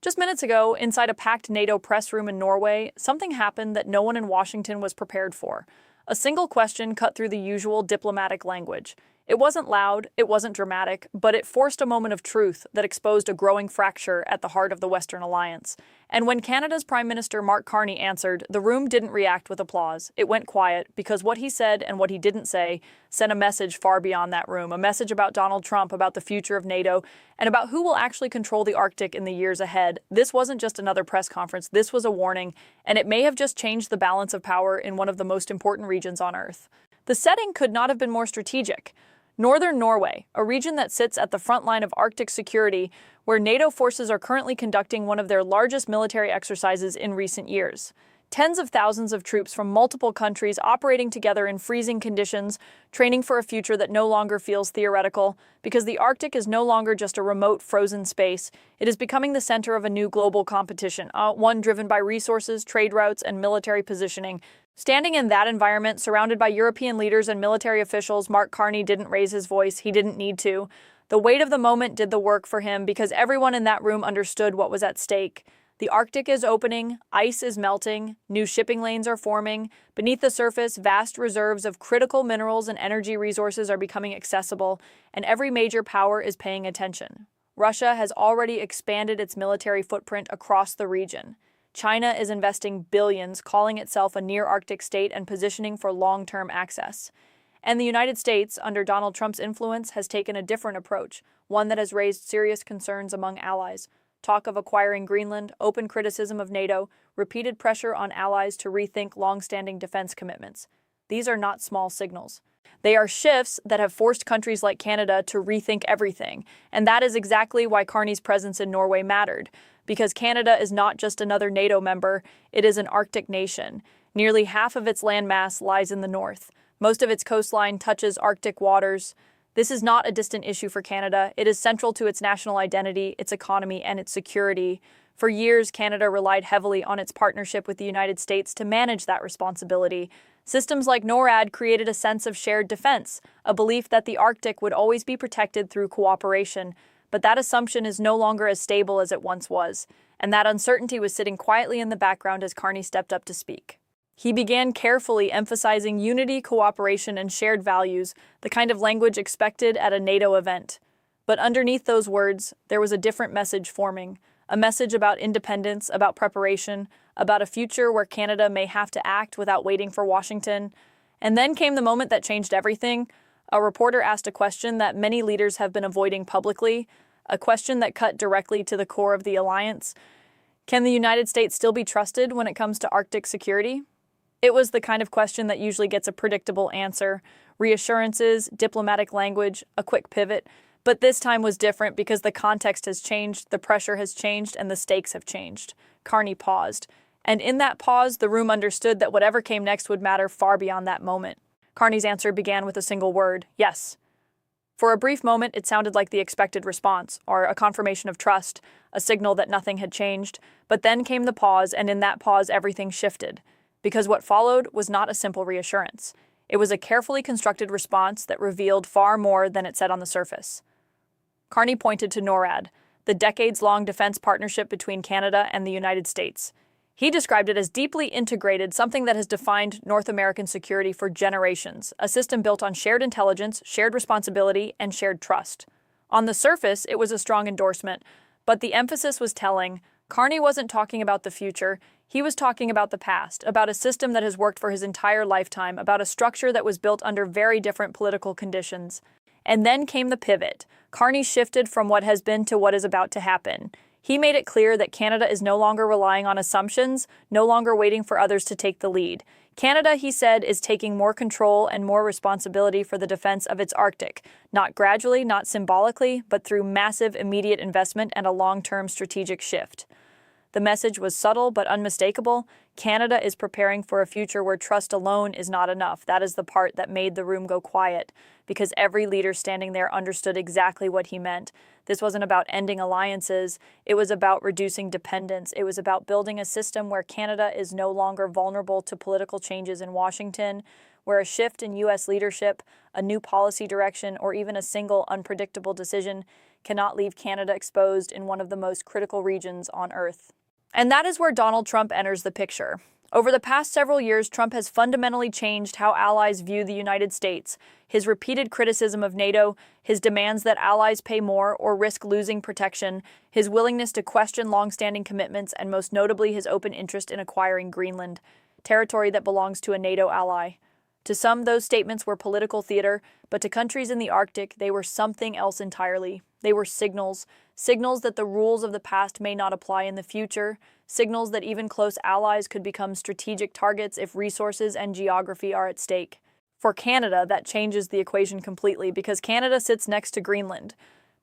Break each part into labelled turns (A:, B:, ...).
A: Just minutes ago, inside a packed NATO press room in Norway, something happened that no one in Washington was prepared for. A single question cut through the usual diplomatic language. It wasn't loud, it wasn't dramatic, but it forced a moment of truth that exposed a growing fracture at the heart of the Western alliance. And when Canada's Prime Minister Mark Carney answered, the room didn't react with applause. It went quiet, because what he said and what he didn't say sent a message far beyond that room, a message about Donald Trump, about the future of NATO, and about who will actually control the Arctic in the years ahead. This wasn't just another press conference, this was a warning, and it may have just changed the balance of power in one of the most important regions on Earth. The setting could not have been more strategic. Northern Norway, a region that sits at the front line of Arctic security, where NATO forces are currently conducting one of their largest military exercises in recent years. Tens of thousands of troops from multiple countries operating together in freezing conditions, training for a future that no longer feels theoretical, because the Arctic is no longer just a remote, frozen space. It is becoming the center of a new global competition, one driven by resources, trade routes, and military positioning. Standing in that environment, surrounded by European leaders and military officials, Mark Carney didn't raise his voice. He didn't need to. The weight of the moment did the work for him because everyone in that room understood what was at stake. The Arctic is opening, ice is melting, new shipping lanes are forming. Beneath the surface, vast reserves of critical minerals and energy resources are becoming accessible, and every major power is paying attention. Russia has already expanded its military footprint across the region. China is investing billions, calling itself a near-Arctic state and positioning for long-term access. And the United States, under Donald Trump's influence, has taken a different approach, one that has raised serious concerns among allies. Talk of acquiring Greenland, open criticism of NATO, repeated pressure on allies to rethink long-standing defense commitments. These are not small signals. They are shifts that have forced countries like Canada to rethink everything, and that is exactly why Carney's presence in Norway mattered. Because Canada is not just another NATO member, it is an Arctic nation. Nearly half of its landmass lies in the north. Most of its coastline touches Arctic waters. This is not a distant issue for Canada. It is central to its national identity, its economy, and its security. For years, Canada relied heavily on its partnership with the United States to manage that responsibility. Systems like NORAD created a sense of shared defense, a belief that the Arctic would always be protected through cooperation. But that assumption is no longer as stable as it once was, and that uncertainty was sitting quietly in the background as Carney stepped up to speak. He began carefully emphasizing unity, cooperation, and shared values, the kind of language expected at a NATO event. But underneath those words, there was a different message forming, a message about independence, about preparation, about a future where Canada may have to act without waiting for Washington. And then came the moment that changed everything. A reporter asked a question that many leaders have been avoiding publicly, a question that cut directly to the core of the alliance. Can the United States still be trusted when it comes to Arctic security? It was the kind of question that usually gets a predictable answer, reassurances, diplomatic language, a quick pivot. But this time was different because the context has changed, the pressure has changed, and the stakes have changed. Carney paused. And in that pause, the room understood that whatever came next would matter far beyond that moment. Carney's answer began with a single word, yes. For a brief moment, it sounded like the expected response, or a confirmation of trust, a signal that nothing had changed. But then came the pause, and in that pause, everything shifted. Because what followed was not a simple reassurance. It was a carefully constructed response that revealed far more than it said on the surface. Carney pointed to NORAD, the decades-long defense partnership between Canada and the United States. He described it as deeply integrated, something that has defined North American security for generations, a system built on shared intelligence, shared responsibility, and shared trust. On the surface, it was a strong endorsement, but the emphasis was telling. Carney wasn't talking about the future, he was talking about the past, about a system that has worked for his entire lifetime, about a structure that was built under very different political conditions. And then came the pivot. Carney shifted from what has been to what is about to happen. He made it clear that Canada is no longer relying on assumptions, no longer waiting for others to take the lead. Canada, he said, is taking more control and more responsibility for the defense of its Arctic, not gradually, not symbolically, but through massive immediate investment and a long-term strategic shift. The message was subtle but unmistakable. Canada is preparing for a future where trust alone is not enough. That is the part that made the room go quiet, because every leader standing there understood exactly what he meant. This wasn't about ending alliances. It was about reducing dependence. It was about building a system where Canada is no longer vulnerable to political changes in Washington, where a shift in U.S. leadership, a new policy direction, or even a single unpredictable decision cannot leave Canada exposed in one of the most critical regions on Earth. And that is where Donald Trump enters the picture. Over the past several years, Trump has fundamentally changed how allies view the United States. His repeated criticism of NATO, his demands that allies pay more or risk losing protection, his willingness to question long-standing commitments, and most notably his open interest in acquiring Greenland, territory that belongs to a NATO ally. To some, those statements were political theater, but to countries in the Arctic, they were something else entirely. They were signals that the rules of the past may not apply in the future, signals that even close allies could become strategic targets if resources and geography are at stake. For Canada, that changes the equation completely because Canada sits next to Greenland,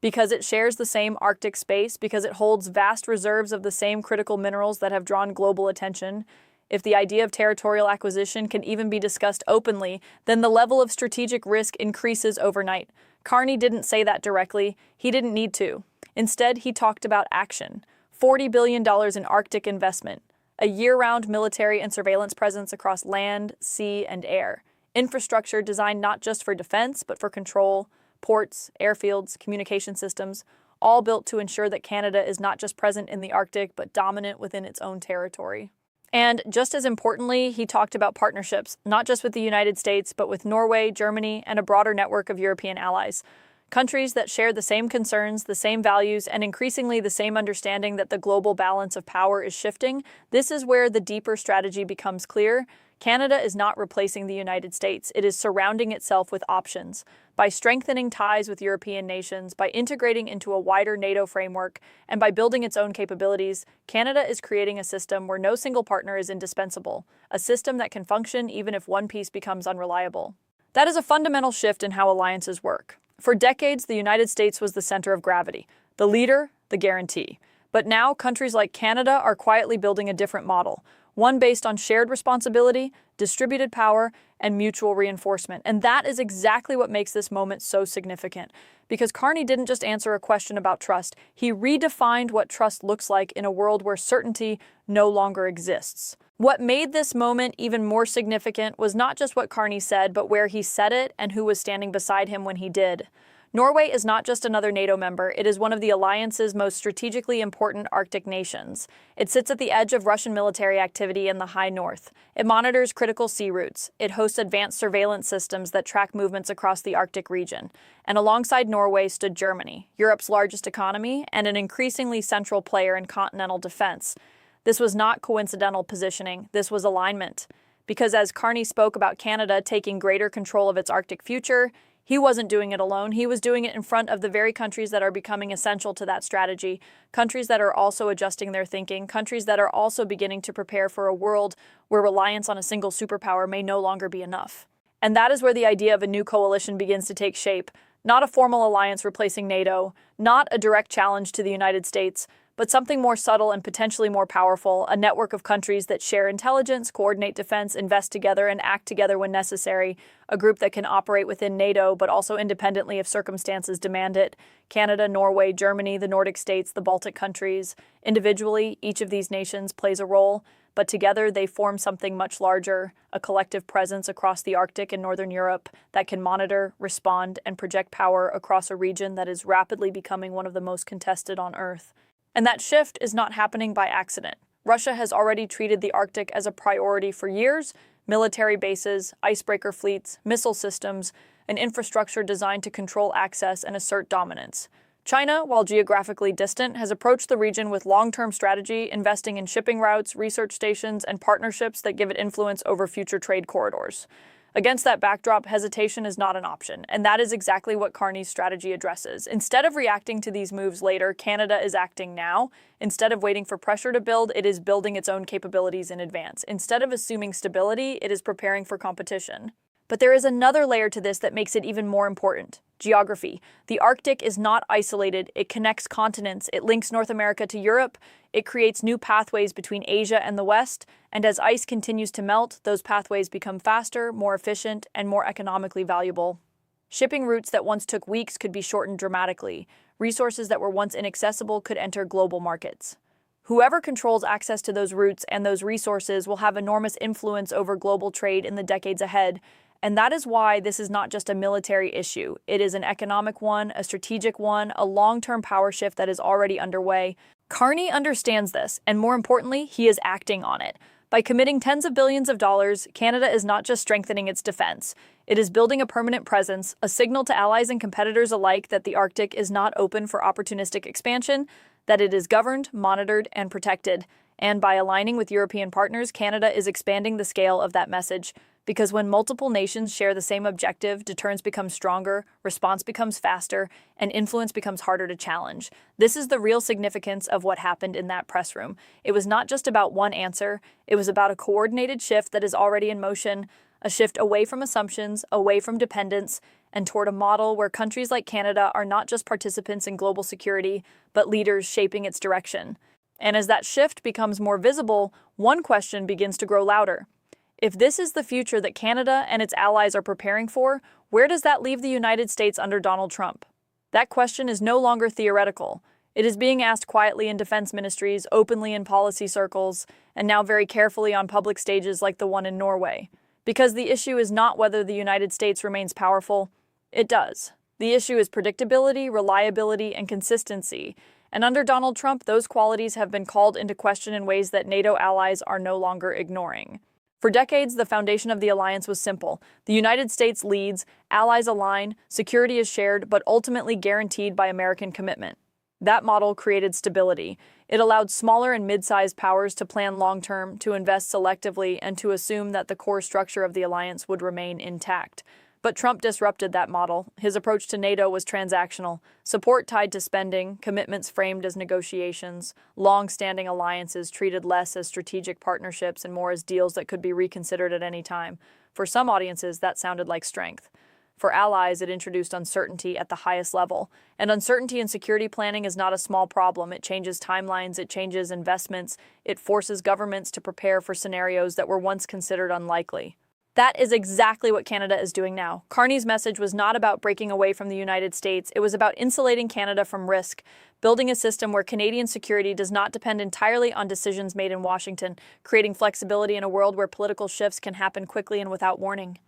A: because it shares the same Arctic space, because it holds vast reserves of the same critical minerals that have drawn global attention. If the idea of territorial acquisition can even be discussed openly, then the level of strategic risk increases overnight. Carney didn't say that directly. He didn't need to. Instead, he talked about action. $40 billion in Arctic investment, a year-round military and surveillance presence across land, sea, and air, infrastructure designed not just for defense, but for control, ports, airfields, communication systems, all built to ensure that Canada is not just present in the Arctic, but dominant within its own territory. And just as importantly, he talked about partnerships, not just with the United States, but with Norway, Germany, and a broader network of European allies. Countries that share the same concerns, the same values, and increasingly the same understanding that the global balance of power is shifting. This is where the deeper strategy becomes clear. Canada is not replacing the United States. It is surrounding itself with options. By strengthening ties with European nations, by integrating into a wider NATO framework, and by building its own capabilities, Canada is creating a system where no single partner is indispensable, a system that can function even if one piece becomes unreliable. That is a fundamental shift in how alliances work. For decades, the United States was the center of gravity, the leader, the guarantee. But now, countries like Canada are quietly building a different model, one based on shared responsibility, distributed power, and mutual reinforcement. And that is exactly what makes this moment so significant. Because Carney didn't just answer a question about trust, he redefined what trust looks like in a world where certainty no longer exists. What made this moment even more significant was not just what Carney said, but where he said it and who was standing beside him when he did. Norway is not just another NATO member, it is one of the alliance's most strategically important Arctic nations. It sits at the edge of Russian military activity in the high north. It monitors critical sea routes. It hosts advanced surveillance systems that track movements across the Arctic region. And alongside Norway stood Germany, Europe's largest economy and an increasingly central player in continental defense. This was not coincidental positioning, this was alignment. Because as Carney spoke about Canada taking greater control of its Arctic future, he wasn't doing it alone, he was doing it in front of the very countries that are becoming essential to that strategy, countries that are also adjusting their thinking, countries that are also beginning to prepare for a world where reliance on a single superpower may no longer be enough. And that is where the idea of a new coalition begins to take shape, not a formal alliance replacing NATO, not a direct challenge to the United States, but something more subtle and potentially more powerful, a network of countries that share intelligence, coordinate defense, invest together, and act together when necessary, a group that can operate within NATO, but also independently if circumstances demand it. Canada, Norway, Germany, the Nordic states, the Baltic countries. Individually, each of these nations plays a role, but together they form something much larger, a collective presence across the Arctic and Northern Europe that can monitor, respond, and project power across a region that is rapidly becoming one of the most contested on Earth. And that shift is not happening by accident. Russia has already treated the Arctic as a priority for years. Military bases, icebreaker fleets, missile systems, an infrastructure designed to control access and assert dominance. China, while geographically distant, has approached the region with long-term strategy, investing in shipping routes, research stations, and partnerships that give it influence over future trade corridors. Against that backdrop, hesitation is not an option, and that is exactly what Carney's strategy addresses. Instead of reacting to these moves later, Canada is acting now. Instead of waiting for pressure to build, it is building its own capabilities in advance. Instead of assuming stability, it is preparing for competition. But there is another layer to this that makes it even more important. Geography. The Arctic is not isolated. It connects continents. It links North America to Europe. It creates new pathways between Asia and the West. And as ice continues to melt, those pathways become faster, more efficient, and more economically valuable. Shipping routes that once took weeks could be shortened dramatically. Resources that were once inaccessible could enter global markets. Whoever controls access to those routes and those resources will have enormous influence over global trade in the decades ahead. And that is why this is not just a military issue. It is an economic one, a strategic one, a long-term power shift that is already underway. Carney understands this, and more importantly, he is acting on it. By committing tens of billions of dollars, Canada is not just strengthening its defense. It is building a permanent presence, a signal to allies and competitors alike that the Arctic is not open for opportunistic expansion, that it is governed, monitored, and protected. And by aligning with European partners, Canada is expanding the scale of that message. Because when multiple nations share the same objective, deterrence becomes stronger, response becomes faster, and influence becomes harder to challenge. This is the real significance of what happened in that press room. It was not just about one answer, it was about a coordinated shift that is already in motion, a shift away from assumptions, away from dependence, and toward a model where countries like Canada are not just participants in global security, but leaders shaping its direction. And as that shift becomes more visible, one question begins to grow louder. If this is the future that Canada and its allies are preparing for, where does that leave the United States under Donald Trump? That question is no longer theoretical. It is being asked quietly in defense ministries, openly in policy circles, and now very carefully on public stages like the one in Norway. Because the issue is not whether the United States remains powerful. It does. The issue is predictability, reliability, and consistency. And under Donald Trump, those qualities have been called into question in ways that NATO allies are no longer ignoring. For decades, the foundation of the alliance was simple. The United States leads, allies align, security is shared, but ultimately guaranteed by American commitment. That model created stability. It allowed smaller and mid-sized powers to plan long-term, to invest selectively, and to assume that the core structure of the alliance would remain intact. But Trump disrupted that model. His approach to NATO was transactional. Support tied to spending, commitments framed as negotiations, long-standing alliances treated less as strategic partnerships and more as deals that could be reconsidered at any time. For some audiences, that sounded like strength. For allies, it introduced uncertainty at the highest level. And uncertainty in security planning is not a small problem. It changes timelines, it changes investments, it forces governments to prepare for scenarios that were once considered unlikely. That is exactly what Canada is doing now. Carney's message was not about breaking away from the United States. It was about insulating Canada from risk, building a system where Canadian security does not depend entirely on decisions made in Washington, creating flexibility in a world where political shifts can happen quickly and without warning.